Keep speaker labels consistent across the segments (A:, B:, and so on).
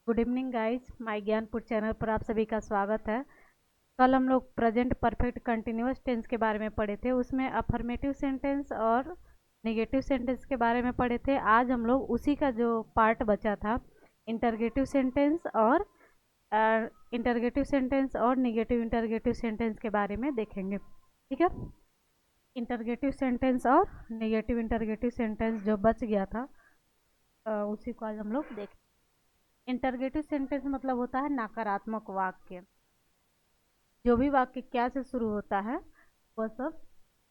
A: Good evening guys, my Gyanpur channel पर आप सभी का स्वागत है। कल हम लोग प्रेजेंट परफेक्ट कंटिन्यूअस टेंस के बारे में पढ़े थे। उसमें अफर्मेटिव सेंटेंस और नेगेटिव सेंटेंस के बारे में पढ़े थे। आज हम लोग उसी का जो पार्ट बचा था, इंटरगेटिव सेंटेंस और नेगेटिव इंटरगेटिव सेंटेंस के बारे में देखेंगे। ठीक है, इंटरगेटिव सेंटेंस और नेगेटिव इंटरगेटिव सेंटेंस जो बच गया था उसी को आज हम लोग देखें। इंटरगेटिव सेंटेंस मतलब होता है नकारात्मक वाक्य। जो भी वाक्य क्या से शुरू होता है वह सब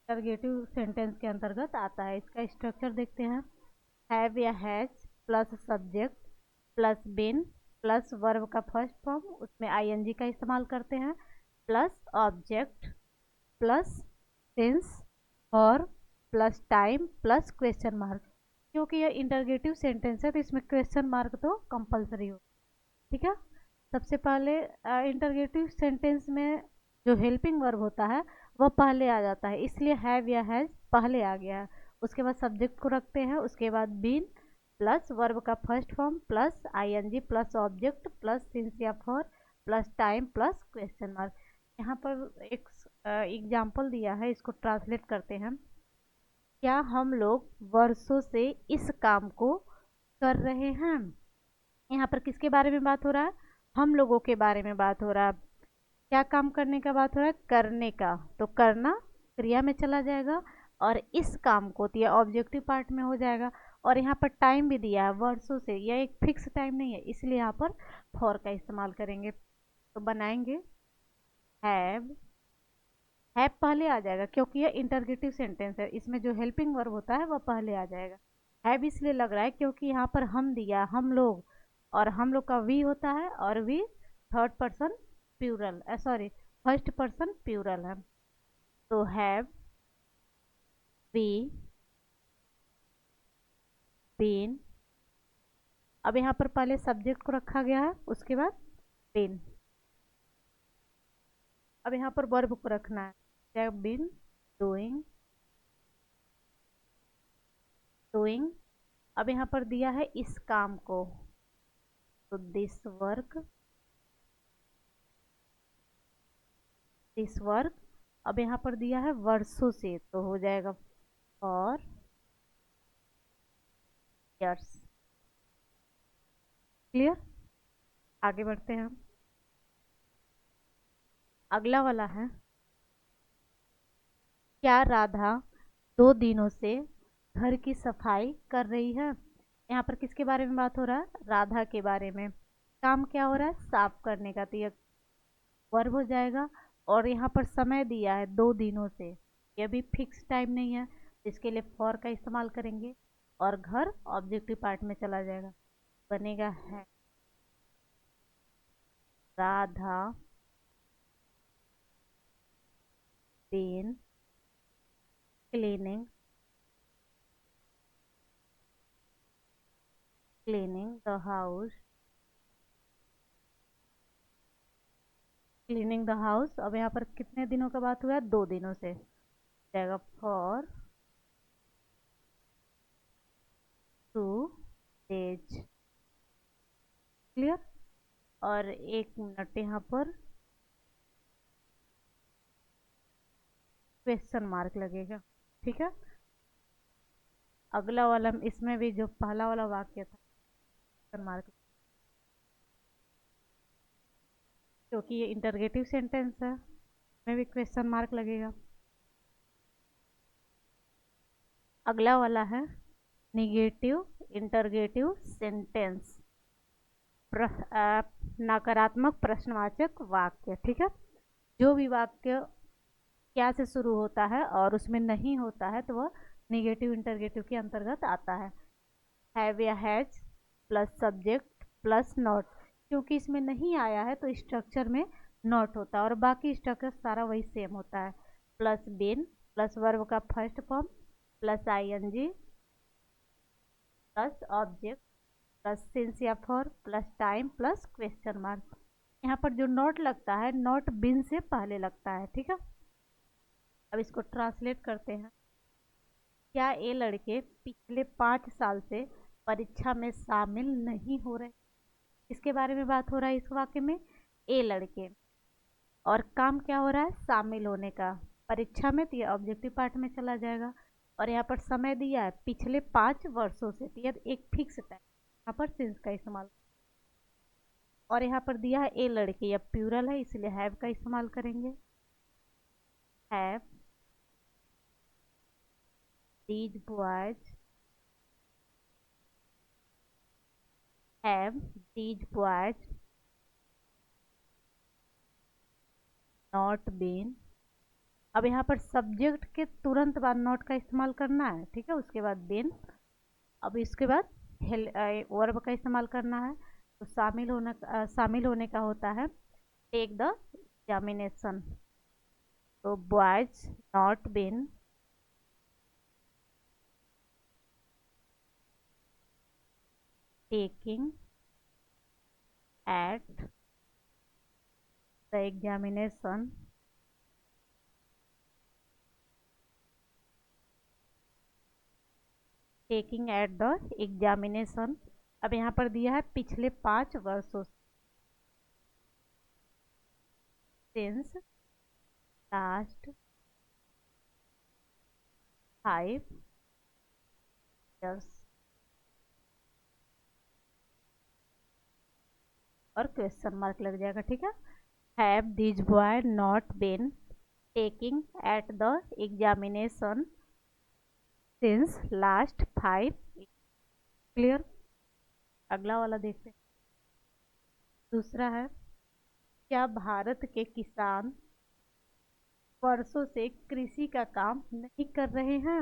A: इंटरगेटिव सेंटेंस के अंतर्गत आता है। इसका स्ट्रक्चर देखते हैं। हैव या has plus subject plus been plus verb का फर्स्ट फॉर्म, उसमें आईएनजी का इस्तेमाल करते हैं, प्लस ऑब्जेक्ट प्लस सिंस और plus time plus question mark. क्योंकि यह इंटरगेटिव सेंटेंस है तो इसमें क्वेश्चन मार्क तो कंपलसरी हो। ठीक है, सबसे पहले इंटरगेटिव सेंटेंस में जो हेल्पिंग वर्ब होता है वह पहले आ जाता है, इसलिए हैव या हैज पहले आ गया है। उसके बाद सब्जेक्ट को रखते हैं, उसके बाद बीन प्लस वर्ब का first form plus ING plus object plus since या for plus time plus question mark. यहाँ पर एक एग्जाम्पल दिया है, इसको ट्रांसलेट करते हैं। क्या हम लोग वर्षों से इस काम को कर रहे हैं? यहाँ पर किसके बारे में बात हो रहा है? हम लोगों के बारे में बात हो रहा है। क्या काम करने का बात हो रहा है? करने का, तो करना क्रिया में चला जाएगा और इस काम को तो यह ऑब्जेक्टिव पार्ट में हो जाएगा। और यहाँ पर टाइम भी दिया है वर्षों से, यह एक फिक्स टाइम नहीं है, इसलिए यहाँ पर फॉर का इस्तेमाल करेंगे। तो बनाएंगे हैव। हैव पहले आ जाएगा क्योंकि यह इंटरगेटिव सेंटेंस है, इसमें जो हेल्पिंग वर्ब होता है वह पहले आ जाएगा। हैव इसलिए लग रहा है क्योंकि यहाँ पर हम दिया, हम लोग, और हम लोग का वी होता है और we third person plural, sorry first person plural है। तो हैव वी बीन। अब यहाँ पर पहले सब्जेक्ट को रखा गया है, उसके बाद बीन। अब यहाँ पर वर्ब को रखना है, हैव बीन डूइंग डूइंग। अब यहाँ पर दिया है इस काम को, तो दिस वर्क दिस वर्क। अब यहाँ पर दिया है वर्षों से, तो हो जाएगा फॉर ईयर्स। क्लियर, आगे बढ़ते हैं। अगला वाला है, क्या राधा 2 दिनों से घर की सफाई कर रही है? यहाँ पर किसके बारे में बात हो रहा है? राधा के बारे में। काम क्या हो रहा है? साफ करने का, तो यह वर्ब हो जाएगा। और यहाँ पर समय दिया है 2 दिनों से, यह भी फिक्स टाइम नहीं है, इसके लिए फॉर का इस्तेमाल करेंगे और घर ऑब्जेक्टिव पार्ट में चला जाएगा। बनेगा है Radha been cleaning the house cleaning the house. अब यहाँ पर कितने दिनों का बात हुआ है? 2 दिनों से, जाएगा फॉर 2 days। क्लियर, और 1 मिनट यहाँ पर क्वेश्चन मार्क लगेगा। ठीक है, अगला वाला इसमें भी जो पहला वाला वाक्य था क्वेश्चन मार्क, क्योंकि ये इंटरगेटिव सेंटेंस है, इसमें भी क्वेश्चन मार्क लगेगा। अगला वाला है निगेटिव इंटरगेटिव सेंटेंस, नकारात्मक प्रश्नवाचक वाक्य। ठीक है, जो भी वाक्य क्या से शुरू होता है और उसमें नहीं होता है तो वह निगेटिव इंटरगेटिव के अंतर्गत आता है। हैव या has plus subject plus not, क्योंकि इसमें नहीं आया है तो स्ट्रक्चर में नॉट होता है और बाकी स्ट्रक्चर सारा वही सेम होता है। प्लस बीन प्लस वर्ब का first form plus ING plus object plus since या for plus time plus question mark. यहाँ पर जो नॉट लगता है, नॉट बिन से पहले लगता है। ठीक है, अब इसको ट्रांसलेट करते हैं। क्या ये लड़के पिछले 5 साल से परीक्षा में शामिल नहीं हो रहे? इसके बारे में बात हो रहा है इस वाक्य में, ए लड़के, और काम क्या हो रहा है, शामिल होने का। परीक्षा में तो ये ऑब्जेक्टिव पार्ट में चला जाएगा। और यहाँ पर समय दिया है पिछले 5 वर्षों से, तो ये एक फिक्स टाइम, यहाँ पर सिंस का इस्तेमाल। और यहाँ पर दिया है ए लड़के, या प्लूरल है इसलिए हैव का इस्तेमाल करेंगे। Have these boys, have these boys not been. अब यहाँ पर सब्जेक्ट के तुरंत बाद नॉट का इस्तेमाल करना है, ठीक है, उसके बाद बीन। अब इसके बाद वर्ब का इस्तेमाल करना है। तो शामिल होने का होता है टेक द एग्जामिनेशन। तो boys not been taking at the examination taking at the examination. अब यहाँ पर दिया है पिछले 5 वर्षों सिंस लास्ट 5 years, और क्वेश्चन मार्क लग जाएगा, ठीक है। Have this boy not been taking at the examination since last 5। Clear. अगला वाला देखते हैं। दूसरा है, क्या भारत के किसान वर्षों से कृषि का काम नहीं कर रहे हैं।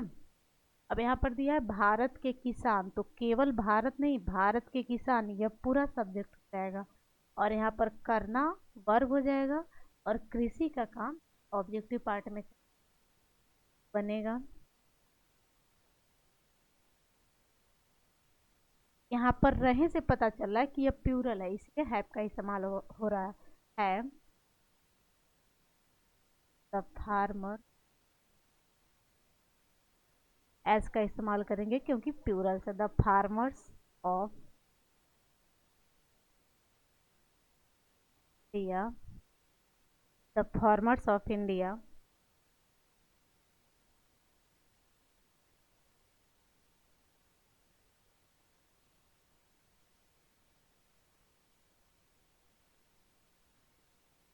A: अब यहाँ पर दिया है भारत के किसान, तो केवल भारत नहीं, भारत के किसान, यह पूरा सब्जेक्ट हो जाएगा। और यहाँ पर करना वर्ब हो जाएगा, और कृषि का काम ऑब्जेक्टिव पार्ट में बनेगा। यहाँ पर रहे से पता चल रहा है कि यह प्लूरल है, इसलिए हैव का इस्तेमाल हो रहा है। द फार्मर, एज का इस्तेमाल करेंगे क्योंकि प्लूरल से। The farmers of India, the farmers of India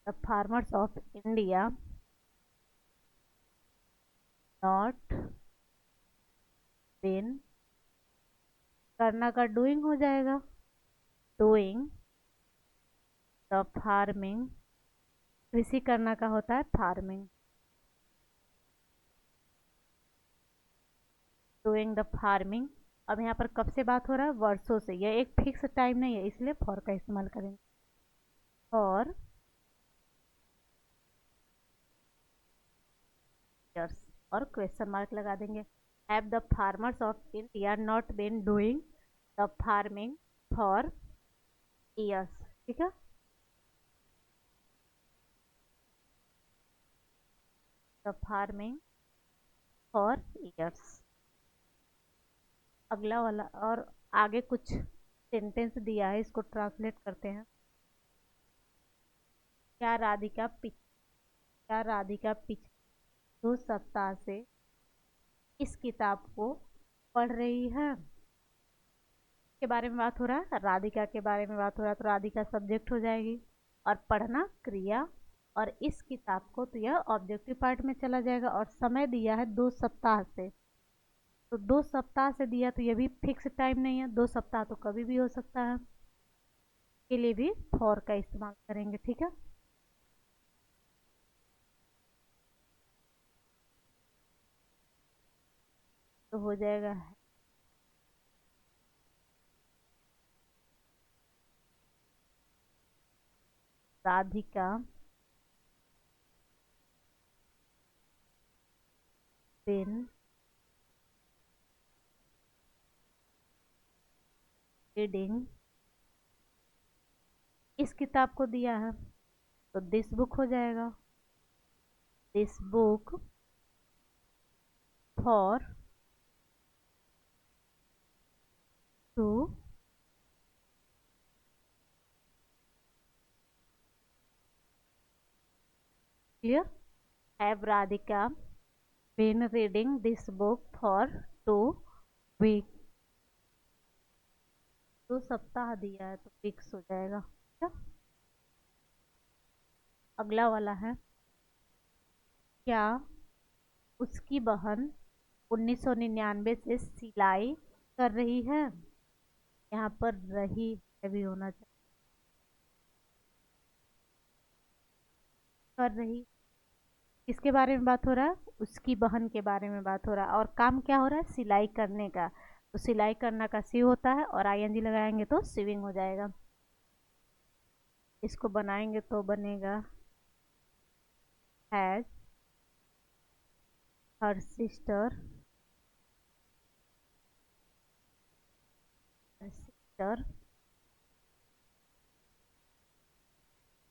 A: the farmers of India not been, करना का डूइंग हो जाएगा, डूइंग द फार्मिंग, कृषि करना का होता है फार्मिंग, डूइंग द फार्मिंग। अब यहाँ पर कब से बात हो रहा है, वर्षों से, यह एक फिक्स टाइम नहीं है, इसलिए फॉर का इस्तेमाल करेंगे। फॉर ईयर्स, और क्वेश्चन मार्क लगा देंगे। Have the farmers of India not been doing the farming for years, ठीक है। The farming for years. अगला वाला, और आगे कुछ सेंटेंस दिया है, इसको ट्रांसलेट करते हैं। क्या राधिका क्या राधिका पिछले 2 सप्ताह से इस किताब को पढ़ रही है। के बारे में बात हो रहा है, राधिका के बारे में बात हो रहा है, तो राधिका सब्जेक्ट हो जाएगी, और पढ़ना क्रिया, और इस किताब को, तो यह ऑब्जेक्टिव पार्ट में चला जाएगा। और समय दिया है 2 सप्ताह से, तो 2 सप्ताह से दिया, तो यह भी फिक्स टाइम नहीं है, 2 सप्ताह तो कभी भी हो सकता है, के लिए भी फॉर का इस्तेमाल करेंगे, ठीक है। तो हो जाएगा राधिका बिन रीडिंग, इस किताब को दिया है, तो दिस बुक हो जाएगा। This book for two clear. Have Radhika been reading this book for 2 week. 2 सप्ताह दिया है तो वीक्स हो जाएगा। क्या? अगला वाला है, क्या उसकी बहन 1999 से सिलाई कर रही है। यहाँ पर रही है भी होना चाहिए। कर रही, किसके बारे में बात हो रहा है? उसकी बहन के बारे में बात हो रहा है। और काम क्या हो रहा है? सिलाई करने का। तो सिलाई करना का सी होता है और आईएनजी लगाएंगे तो सिविंग हो जाएगा। इसको बनाएंगे तो बनेगा has her sister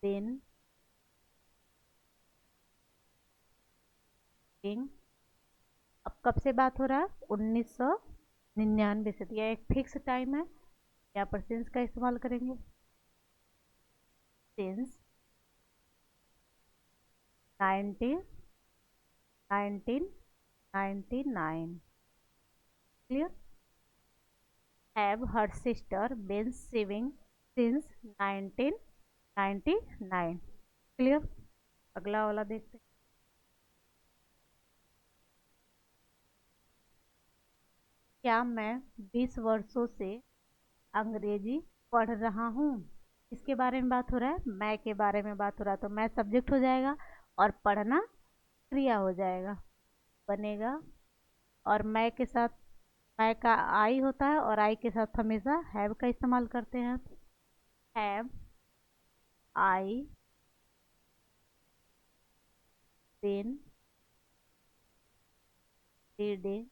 A: been reading. अब कब से बात हो रहा है? 1999 से। तो यह एक फिक्स टाइम है। यहाँ पर सिंस का इस्तेमाल करेंगे। Since 1999। Clear. Have her sister been saving since 1999। Clear. अगला वाला देखते हैं। क्या मैं 20 वर्षों से अंग्रेजी पढ़ रहा हूँ। इसके बारे में बात हो रहा है, मैं के बारे में बात हो रहा है। तो मैं सब्जेक्ट हो जाएगा और पढ़ना क्रिया हो जाएगा, बनेगा। और मैं के साथ, मैं का आई होता है और आई के साथ हमेशा हैव का इस्तेमाल करते हैं। Have I been reading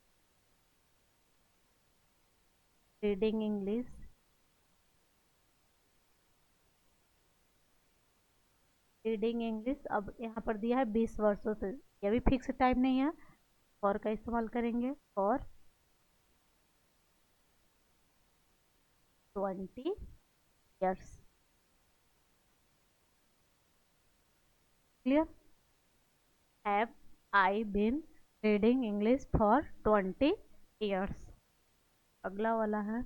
A: reading English reading English. अब यहाँ पर दिया है 20 वर्षों से, यह भी फिक्स टाइम नहीं है। फॉर का इस्तेमाल करेंगे। For 20 years। Clear. Have I been reading English for 20 years। अगला वाला है,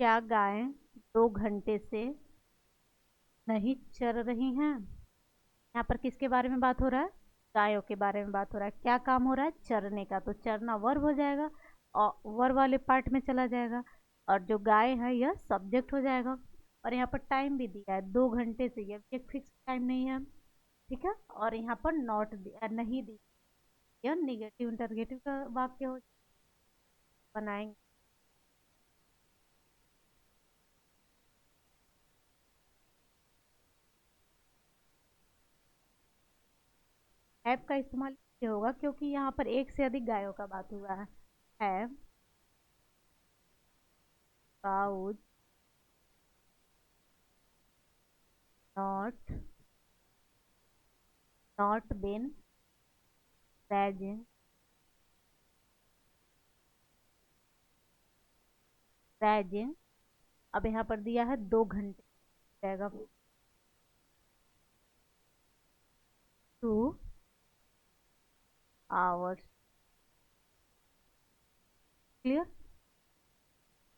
A: क्या गायें 2 घंटे से नहीं चर रही हैं। यहाँ पर किसके बारे में बात हो रहा है? गायों के बारे में बात हो रहा है। क्या काम हो रहा है? चरने का। तो चरना वर्ब हो जाएगा और वर्ब वाले पार्ट में चला जाएगा। और जो गाय है यह सब्जेक्ट हो जाएगा। और यहाँ पर टाइम भी दिया है 2 घंटे से, यह एक फिक्स टाइम नहीं है। ठीक है। और यहाँ पर नॉट नहीं दी, यह निगेटिव इंटरगेटिव का वाक्य हो बनाएंगे। हैव का इस्तेमाल इसलिए होगा क्योंकि यहाँ पर एक से अधिक गायों का बात हुआ है। Have cows not not been grazing grazing. अब यहाँ पर दिया है 2 घंटे, जाएगा 2 hours। Clear.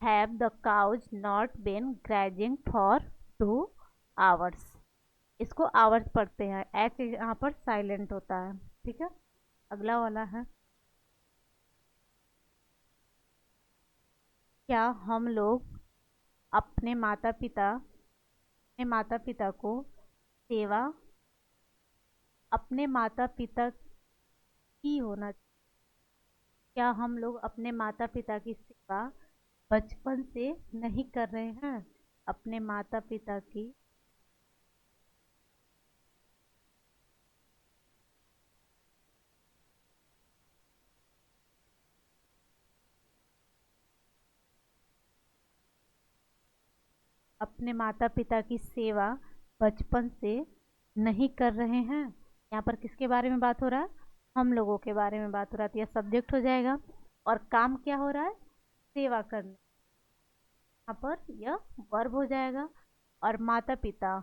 A: Have the cows not been grazing for 2 hours। इसको आवर्स पढ़ते हैं, एच यहाँ पर साइलेंट होता है। ठीक है। अगला वाला है, क्या हम लोग अपने माता पिता को सेवा अपने माता पिता की होना क्या हम लोग अपने माता पिता की सेवा बचपन से नहीं कर रहे हैं। अपने माता पिता की अपने माता पिता की सेवा बचपन से नहीं कर रहे हैं। यहाँ पर किसके बारे में बात हो रहा है? हम लोगों के बारे में बात हो रहा है। तो यह सब्जेक्ट हो जाएगा और काम क्या हो रहा है? सेवा करना। यहाँ पर यह वर्ब हो जाएगा। और माता पिता,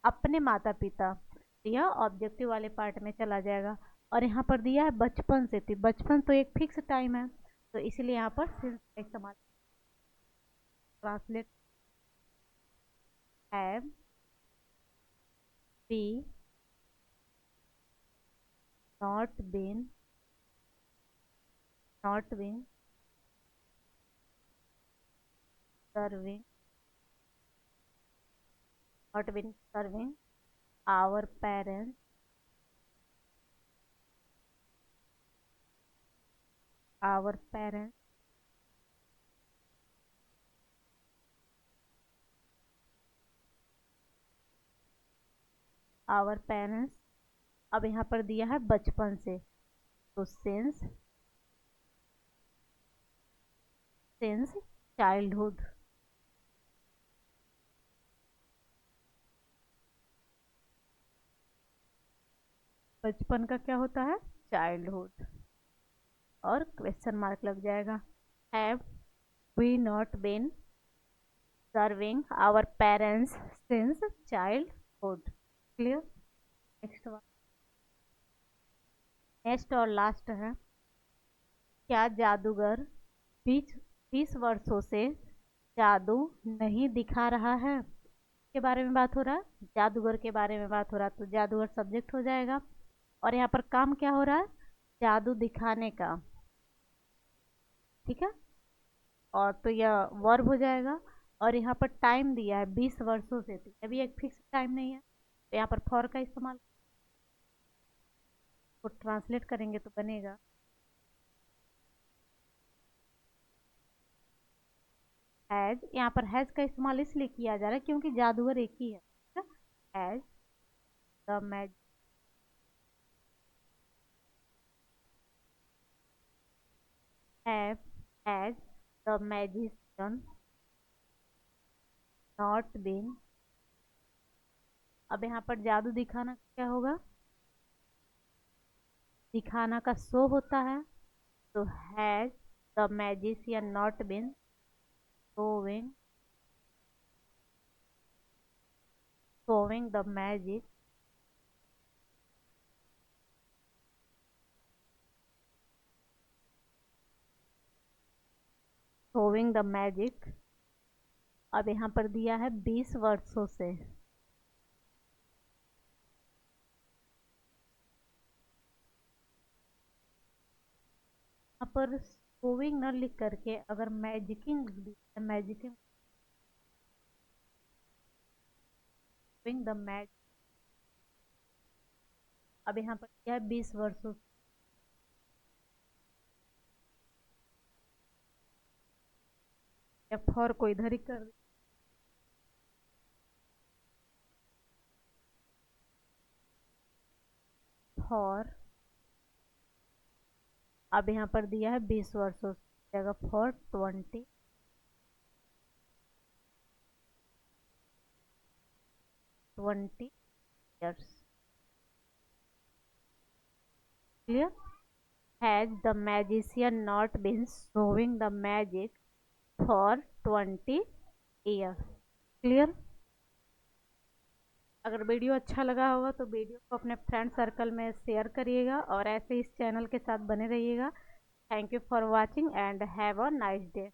A: अपने माता पिता, तो यह ऑब्जेक्टिव वाले पार्ट में चला जाएगा। और यहाँ पर दिया है बचपन से, तो बचपन तो एक फिक्स टाइम है, तो इसलिए यहाँ पर सिंस का इस्तेमाल। Translate, have we not been, not been serving, not been serving our parents, our parents, our parents. अब यहाँ पर दिया है बचपन से, तो सिंस, सिंस चाइल्डहुड, बचपन का क्या होता है, चाइल्डहुड, और क्वेश्चन मार्क लग जाएगा। Have we not been serving our parents since childhood. Clear. Next one, next और लास्ट है, क्या जादूगर 20 वर्षों से जादू नहीं दिखा रहा है, के बारे में बात हो रहा है, जादूगर के बारे में बात हो रहा है, तो जादूगर सब्जेक्ट हो जाएगा। और यहाँ पर काम क्या हो रहा है, जादू दिखाने का, ठीक है, और तो यह वर्ब हो जाएगा। और यहाँ पर टाइम दिया है 20 वर्षों से, तो अभी एक फिक्स टाइम नहीं है, तो यहाँ पर फॉर का इस्तेमाल को ट्रांसलेट करेंगे तो बनेगा हैज। यहाँ पर हैज का इस्तेमाल इसलिए किया जा रहा है क्योंकि जादूगर एक ही है। Has the magic, has the magician not been. अब यहाँ पर जादू दिखाना क्या होगा, दिखाना का शो होता है, तो has the magician not been showing, showing the magic, showing the magic। अब यहाँ पर दिया है 20 वर्षों से, यहाँ पर showing न लिख करके अगर मैजिकिंग, मैजिकिंग, showing the magic। अब यहाँ पर दिया है 20 वर्षों से, या फॉर को इधर ही कर, फॉर। अब यहाँ पर दिया है 20 वर्षों से, जगह for 20 years। Clear. Has the magician not been showing the magic for 20 years। Clear. अगर वीडियो अच्छा लगा होगा तो वीडियो को अपने फ्रेंड सर्कल में शेयर करिएगा और ऐसे इस चैनल के साथ बने रहिएगा। Thank you for watching and have a nice day.